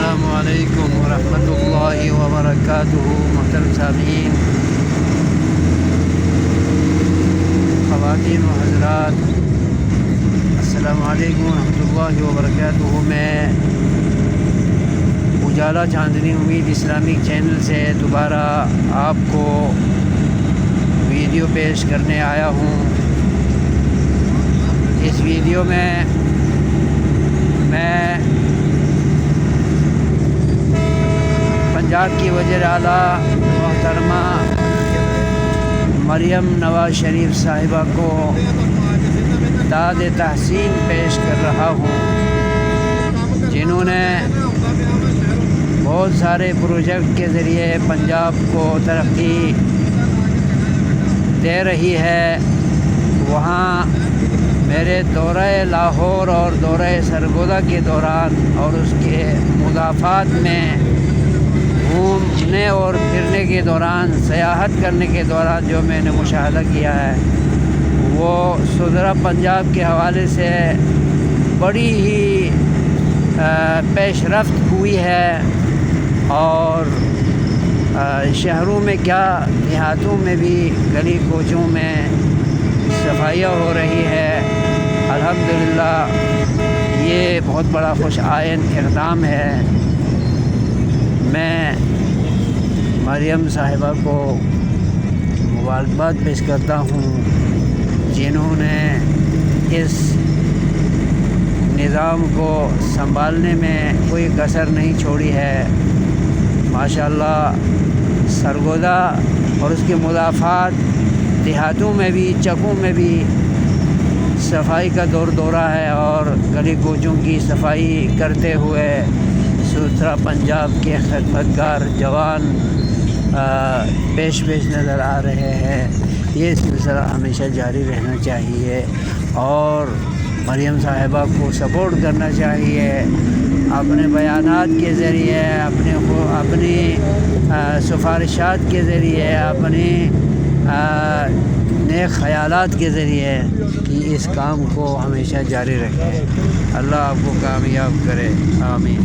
السلام علیکم ورحمۃ اللہ وبرکاتہ۔ محترم سامعین، خواتین و حضرات، السلام علیکم ورحمۃ اللہ وبرکاتہ۔ میں اجالا چاندنی امید اسلامک چینل سے دوبارہ آپ کو ویڈیو پیش کرنے آیا ہوں۔ اس ویڈیو میں پنجاب کی وزیر اعلیٰ محترمہ مریم نواز شریف صاحبہ کو داد تحسین پیش کر رہا ہوں، جنہوں نے بہت سارے پروجیکٹ کے ذریعے پنجاب کو ترقی دے رہی ہے۔ وہاں میرے دورہ لاہور اور دورہ سرگودا کے دوران اور اس کے مضافات میں گھومنے اور پھرنے کے دوران، سیاحت کرنے کے دوران جو میں نے مشاہدہ کیا ہے، وہ صدرہ پنجاب کے حوالے سے بڑی ہی پیش رفت ہوئی ہے، اور شہروں میں کیا دیہاتوں میں بھی گلی کوچوں میں صفائیاں ہو رہی ہے۔ الحمدللہ یہ بہت بڑا خوش آئین اقدام ہے۔ میں مریم صاحبہ کو مبارکباد پیش کرتا ہوں، جنہوں نے اس نظام کو سنبھالنے میں کوئی کسر نہیں چھوڑی ہے۔ ماشاءاللہ سرگودا اور اس کے مضافات دیہاتوں میں بھی، چکوں میں بھی صفائی کا دورہ ہے، اور گلی کوچوں کی صفائی کرتے ہوئے صدرہ پنجاب کے خدمتگار جوان پیش نظر آ رہے ہیں۔ یہ سلسلہ ہمیشہ جاری رہنا چاہیے، اور مریم صاحبہ کو سپورٹ کرنا چاہیے، اپنے بیانات کے ذریعے، اپنی سفارشات کے ذریعے، اپنی نیک خیالات کے ذریعے، کہ اس کام کو ہمیشہ جاری رکھیں۔ اللہ آپ کو کامیاب کرے، آمین۔